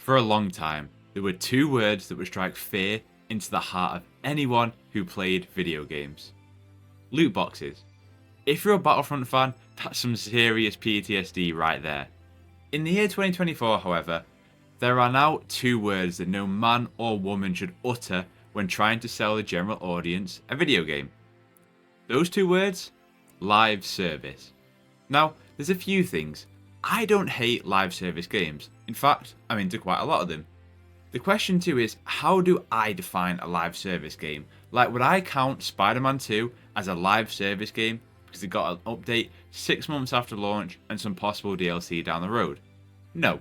For a long time, there were two words that would strike fear into the heart of anyone who played video games. Loot boxes. If you're a Battlefront fan, that's some serious PTSD right there. In the year 2024, however, there are now two words that no man or woman should utter when trying to sell the general audience a video game. Those two words? Live service. Now, there's a few things. I don't hate live service games. In fact, I'm into quite a lot of them. The question too is, how do I define a live service game? Like, would I count Spider-Man 2 as a live service game because it got an update 6 months after launch and some possible DLC down the road? No.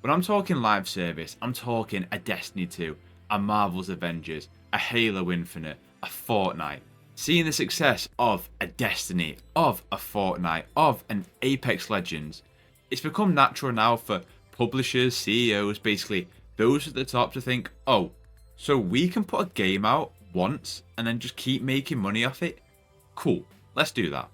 When I'm talking live service, I'm talking a Destiny 2, a Marvel's Avengers, a Halo Infinite, a Fortnite. Seeing the success of a Destiny, of a Fortnite, of an Apex Legends, it's become natural now for publishers, CEOs, basically those at the top to think, oh, so we can put a game out once and then just keep making money off it? Cool, let's do that.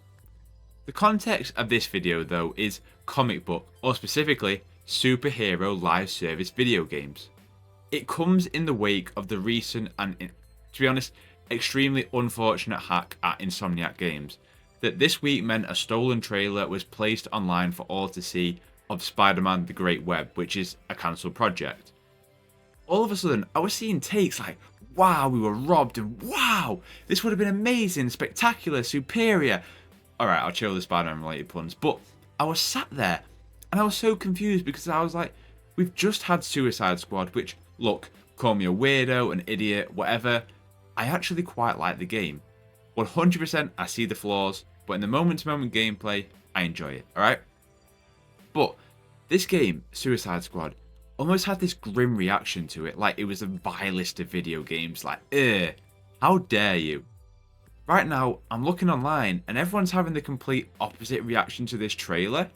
The context of this video though is comic book, or specifically superhero live service video games. It comes in the wake of the recent and, to be honest, extremely unfortunate hack at Insomniac Games that this week meant a stolen trailer was placed online for all to see of Spider-Man The Great Web, which is a cancelled project. All of a sudden, I was seeing takes like, wow, we were robbed, and wow, this would have been amazing, spectacular, superior. Alright, I'll chill the Spider-Man related puns, but I was sat there and I was so confused because I was like, we've just had Suicide Squad, which, look, call me a weirdo, an idiot, whatever, I actually quite like the game. 100% I see the flaws, but in the moment-to-moment gameplay, I enjoy it, alright? But this game, Suicide Squad, almost had this grim reaction to it, like it was the vilest of video games, like, ugh, how dare you? Right now, I'm looking online, and everyone's having the complete opposite reaction to this trailer.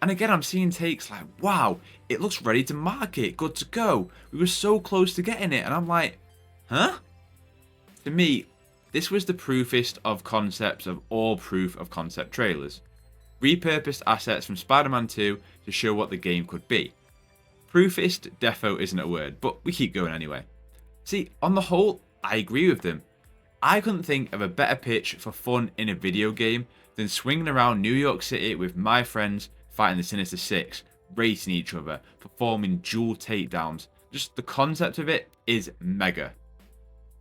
And again, I'm seeing takes like, wow, it looks ready to market, good to go, we were so close to getting it, and I'm like, huh? To me, this was the proofest of concepts of all proof of concept trailers. Repurposed assets from Spider-Man 2 to show what the game could be. Proofest defo isn't a word, but we keep going anyway. See, on the whole, I agree with them. I couldn't think of a better pitch for fun in a video game than swinging around New York City with my friends fighting the Sinister Six, racing each other, performing dual takedowns. Just the concept of it is mega.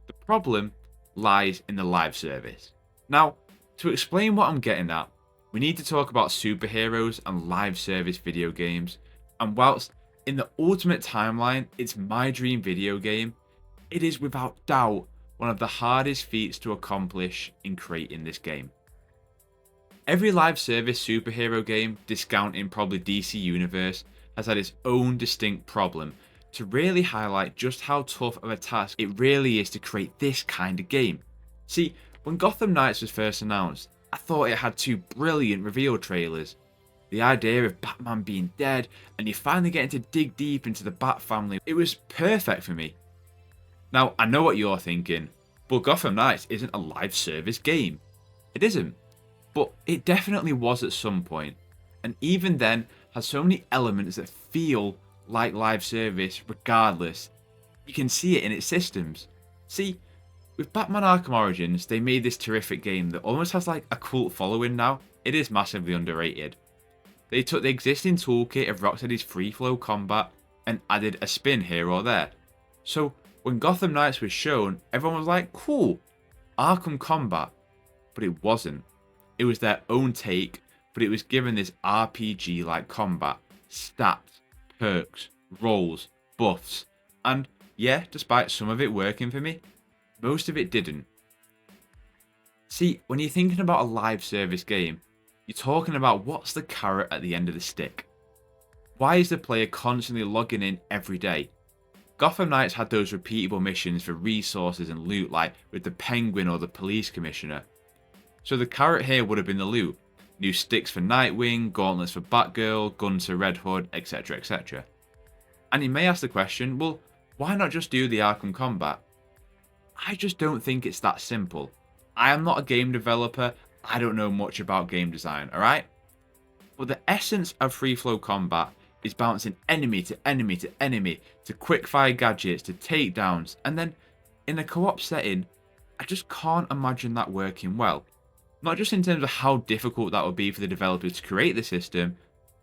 The problem lies in the live service. Now, to explain what I'm getting at, we need to talk about superheroes and live service video games, and whilst in the ultimate timeline it's my dream video game, it is without doubt one of the hardest feats to accomplish in creating this game. Every live service superhero game, discounting probably DC Universe, has had its own distinct problem to really highlight just how tough of a task it really is to create this kind of game. See, when Gotham Knights was first announced, I thought it had two brilliant reveal trailers. The idea of Batman being dead, and you finally getting to dig deep into the Bat family, it was perfect for me. Now, I know what you're thinking, but Gotham Knights isn't a live service game. It isn't, but it definitely was at some point, and even then has so many elements that feel like live service regardless. You can see it in its systems. See, with Batman Arkham Origins, they made this terrific game that almost has like a cult following now. It is massively underrated. They took the existing toolkit of Rocksteady's free flow combat and added a spin here or there. So when Gotham Knights was shown, everyone was like, cool, Arkham combat. But it wasn't. It was their own take, but it was given this RPG like combat, stats, perks, rolls, buffs, and yeah, despite some of it working for me, most of it didn't. See, when you're thinking about a live service game, you're talking about what's the carrot at the end of the stick. Why is the player constantly logging in every day? Gotham Knights had those repeatable missions for resources and loot like with the Penguin or the Police Commissioner. So the carrot here would have been the loot. New sticks for Nightwing, gauntlets for Batgirl, guns for Red Hood, etc, etc. And you may ask the question, well, why not just do the Arkham combat? I just don't think it's that simple. I am not a game developer, I don't know much about game design, alright? But the essence of free flow combat is bouncing enemy to enemy to enemy, to quickfire gadgets, to takedowns, and then in a co-op setting, I just can't imagine that working well. Not just in terms of how difficult that would be for the developers to create the system,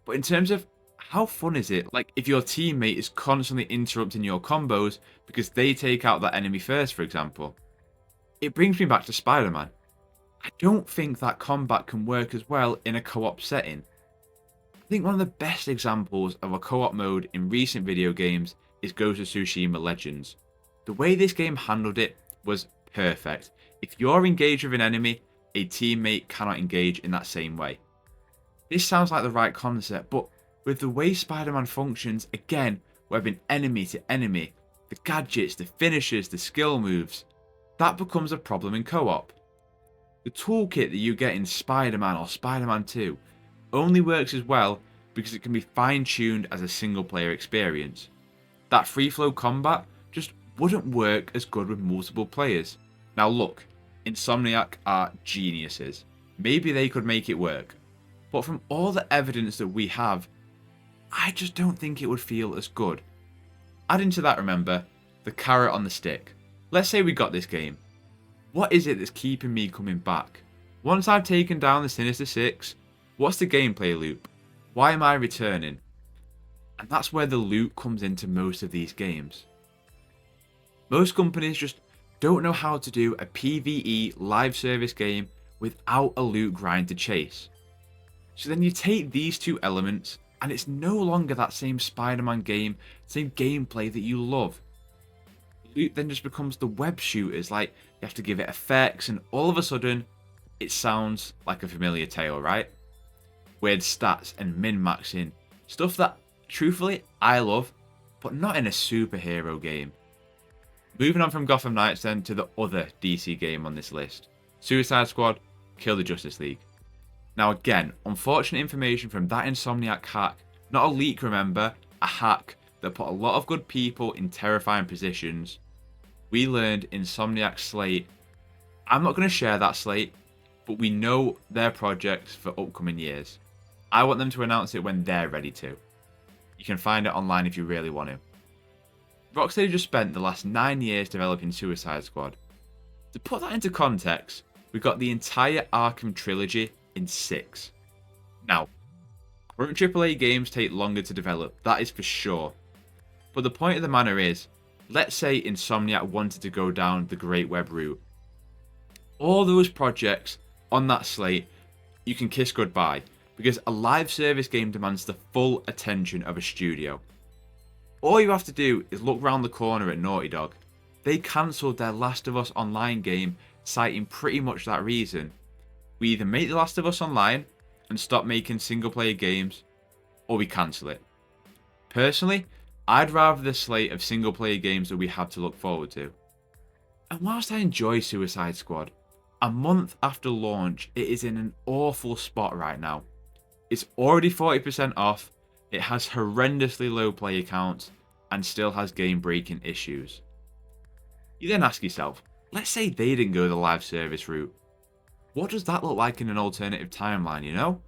but in terms of how fun is it? Like, if your teammate is constantly interrupting your combos because they take out that enemy first, for example. It brings me back to Spider-Man. I don't think that combat can work as well in a co-op setting. I think one of the best examples of a co-op mode in recent video games is Ghost of Tsushima Legends. The way this game handled it was perfect. If you're engaged with an enemy, a teammate cannot engage in that same way. This sounds like the right concept, but with the way Spider-Man functions, again, webbing enemy to enemy, the gadgets, the finishes, the skill moves, that becomes a problem in co-op. The toolkit that you get in Spider-Man or Spider-Man 2 only works as well because it can be fine-tuned as a single-player experience. That free-flow combat just wouldn't work as good with multiple players. Now look, Insomniac are geniuses. Maybe they could make it work. But from all the evidence that we have, I just don't think it would feel as good. Adding to that, remember, the carrot on the stick. Let's say we got this game. What is it that's keeping me coming back? Once I've taken down the Sinister Six, what's the gameplay loop? Why am I returning? And that's where the loot comes into most of these games. Most companies just don't know how to do a PvE live service game without a loot grind to chase. So then you take these two elements, and it's no longer that same Spider-Man game, same gameplay that you love. Loot then just becomes the web shooters, like you have to give it effects, and all of a sudden, it sounds like a familiar tale, right? Weird stats and min-maxing, stuff that, truthfully, I love, but not in a superhero game. Moving on from Gotham Knights then to the other DC game on this list, Suicide Squad, Kill the Justice League. Now again, unfortunate information from that Insomniac hack, not a leak remember, a hack that put a lot of good people in terrifying positions. We learned Insomniac's slate. I'm not going to share that slate, but we know their projects for upcoming years. I want them to announce it when they're ready to. You can find it online if you really want to. Rocksteady just spent the last 9 years developing Suicide Squad. To put that into context, we got the entire Arkham trilogy in 6. Now, current AAA games take longer to develop, that is for sure. But the point of the matter is, let's say Insomniac wanted to go down the Great Web route. All those projects on that slate, you can kiss goodbye, because a live service game demands the full attention of a studio. All you have to do is look round the corner at Naughty Dog. They cancelled their Last of Us Online game, citing pretty much that reason. We either make The Last of Us Online and stop making single player games, or we cancel it. Personally, I'd rather the slate of single player games that we have to look forward to. And whilst I enjoy Suicide Squad, a month after launch, it is in an awful spot right now. It's already 40% off, it has horrendously low player counts, and still has game breaking issues. You then ask yourself, let's say they didn't go the live service route. What does that look like in an alternative timeline, you know?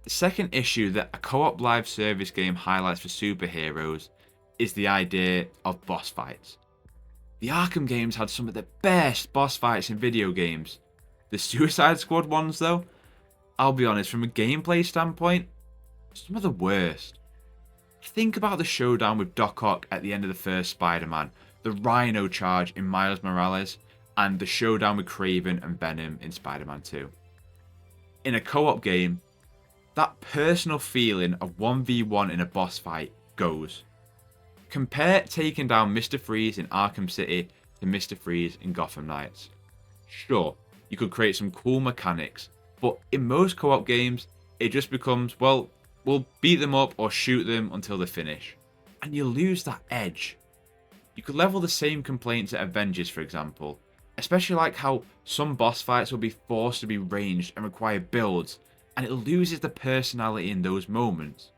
The second issue that a co-op live service game highlights for superheroes is the idea of boss fights. The Arkham games had some of the best boss fights in video games. The Suicide Squad ones though, I'll be honest, from a gameplay standpoint, some of the worst. Think about the showdown with Doc Ock at the end of the first Spider-Man, the Rhino charge in Miles Morales, and the showdown with Kraven and Venom in Spider-Man 2. In a co-op game, that personal feeling of 1v1 in a boss fight goes. Compare taking down Mr. Freeze in Arkham City to Mr. Freeze in Gotham Knights. Sure, you could create some cool mechanics, but in most co-op games, it just becomes, well, we'll beat them up or shoot them until they finish. And you lose that edge. You could level the same complaints at Avengers, for example, especially like how some boss fights will be forced to be ranged and require builds, and it loses the personality in those moments.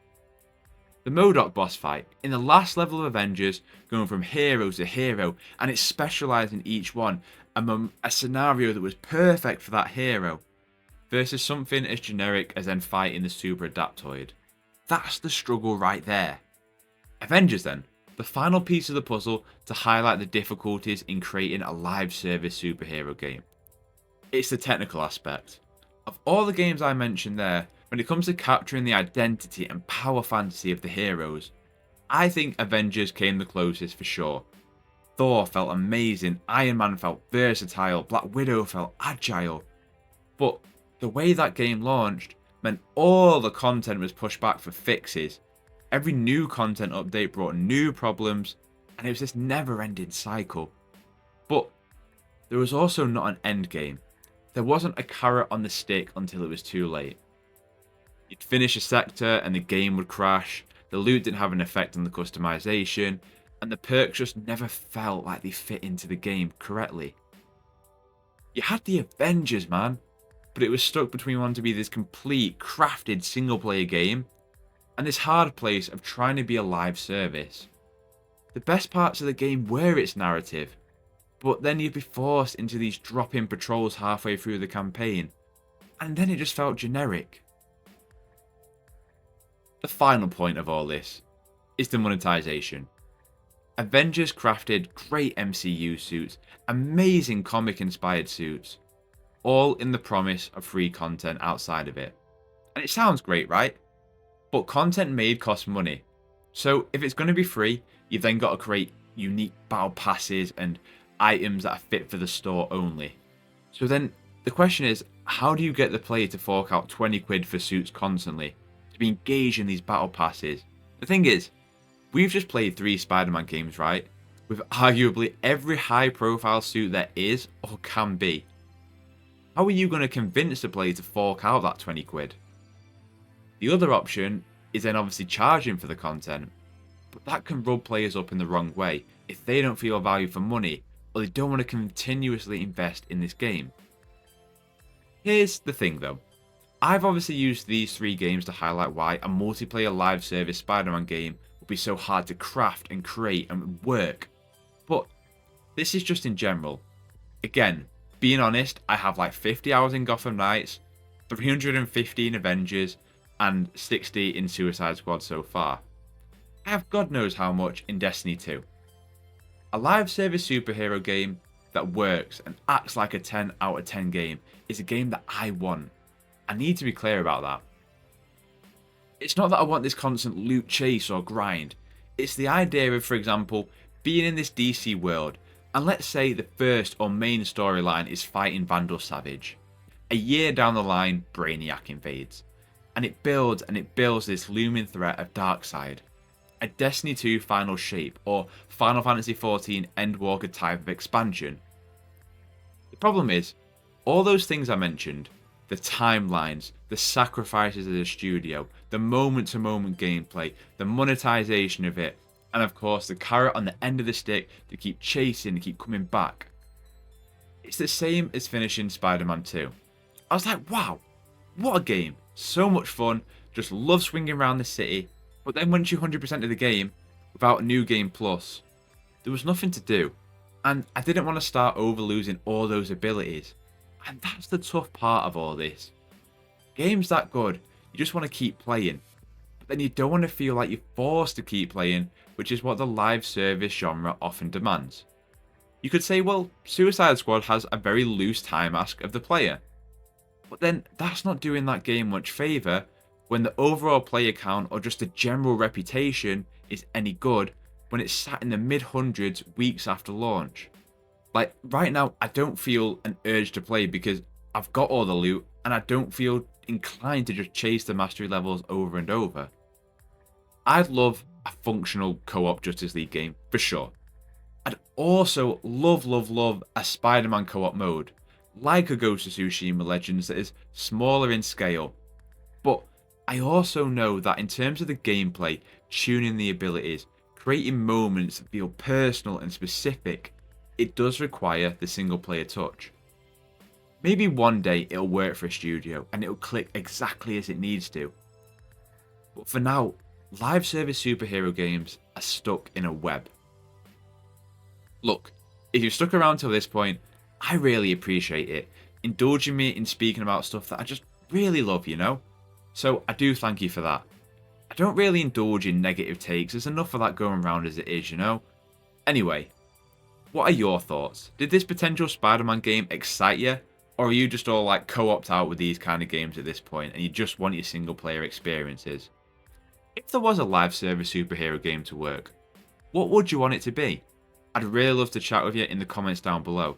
The MODOK boss fight, in the last level of Avengers, going from hero to hero, and it's specialised in each one, a scenario that was perfect for that hero, versus something as generic as then fighting the Super Adaptoid. That's the struggle right there. Avengers then, the final piece of the puzzle to highlight the difficulties in creating a live service superhero game. It's the technical aspect. Of all the games I mentioned there, when it comes to capturing the identity and power fantasy of the heroes, I think Avengers came the closest for sure. Thor felt amazing, Iron Man felt versatile, Black Widow felt agile. But the way that game launched meant all the content was pushed back for fixes. Every new content update brought new problems, and it was this never-ending cycle. But there was also not an end game. There wasn't a carrot on the stick until it was too late. You'd finish a sector and the game would crash, the loot didn't have an effect on the customization, and the perks just never felt like they fit into the game correctly. You had the Avengers, man, but it was stuck between wanting to be this complete, crafted single-player game and this hard place of trying to be a live service. The best parts of the game were its narrative, but then you'd be forced into these drop-in patrols halfway through the campaign, and then it just felt generic. The final point of all this is the monetization. Avengers crafted great MCU suits, amazing comic-inspired suits, all in the promise of free content outside of it. And it sounds great, right? But content made costs money. So if it's going to be free, you've then got to create unique battle passes and items that are fit for the store only. So then the question is, how do you get the player to fork out 20 quid for suits constantly, to be engaged in these battle passes? The thing is, we've just played 3 Spider-Man games, right? With arguably every high profile suit there is or can be. How are you going to convince the player to fork out that 20 quid? The other option is then obviously charging for the content, but that can rub players up in the wrong way if they don't feel value for money or they don't want to continuously invest in this game. Here's the thing though, I've obviously used these 3 games to highlight why a multiplayer live service Spider-Man game would be so hard to craft and create and work, but this is just in general. Again, being honest, I have like 50 hours in Gotham Knights, 315 Avengers, and 60 in Suicide Squad so far. I have God knows how much in Destiny 2. A live service superhero game that works and acts like a 10 out of 10 game is a game that I want. I need to be clear about that. It's not that I want this constant loot chase or grind. It's the idea of, for example, being in this DC world, and let's say the first or main storyline is fighting Vandal Savage. A year down the line, Brainiac invades. And it builds this looming threat of Darkseid. A Destiny 2 final shape, or Final Fantasy XIV Endwalker type of expansion. The problem is, all those things I mentioned, the timelines, the sacrifices of the studio, the moment-to-moment gameplay, the monetization of it, and of course the carrot on the end of the stick to keep chasing and keep coming back. It's the same as finishing Spider-Man 2. I was like, wow, what a game. So much fun, just love swinging around the city, but then once you 100% of the game, without a new game plus, there was nothing to do, and I didn't want to start over losing all those abilities, and that's the tough part of all this. Games that good, you just want to keep playing, but then you don't want to feel like you're forced to keep playing, which is what the live service genre often demands. You could say, well, Suicide Squad has a very loose time ask of the player. But then that's not doing that game much favour when the overall player count or just the general reputation is any good when it's sat in the mid-hundreds weeks after launch. Like right now I don't feel an urge to play because I've got all the loot and I don't feel inclined to just chase the mastery levels over and over. I'd love a functional co-op Justice League game for sure. I'd also love a Spider-Man co-op mode, like a Ghost of Tsushima Legends that is smaller in scale. But I also know that in terms of the gameplay, tuning the abilities, creating moments that feel personal and specific, it does require the single player touch. Maybe one day it'll work for a studio and it'll click exactly as it needs to. But for now, live service superhero games are stuck in a web. Look, if you've stuck around till this point, I really appreciate it, indulging me in speaking about stuff that I just really love, you know? So I do thank you for that. I don't really indulge in negative takes, there's enough of that going around as it is, you know? Anyway, what are your thoughts? Did this potential Spider-Man game excite you? Or are you just all like co-opt out with these kind of games at this point and you just want your single player experiences? If there was a live service superhero game to work, what would you want it to be? I'd really love to chat with you in the comments down below.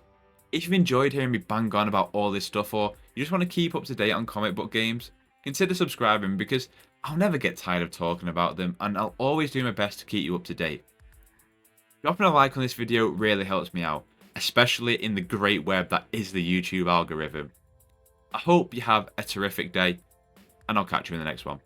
If you've enjoyed hearing me bang on about all this stuff or you just want to keep up to date on comic book games, consider subscribing because I'll never get tired of talking about them and I'll always do my best to keep you up to date. Dropping a like on this video really helps me out, especially in the great web that is the YouTube algorithm. I hope you have a terrific day and I'll catch you in the next one.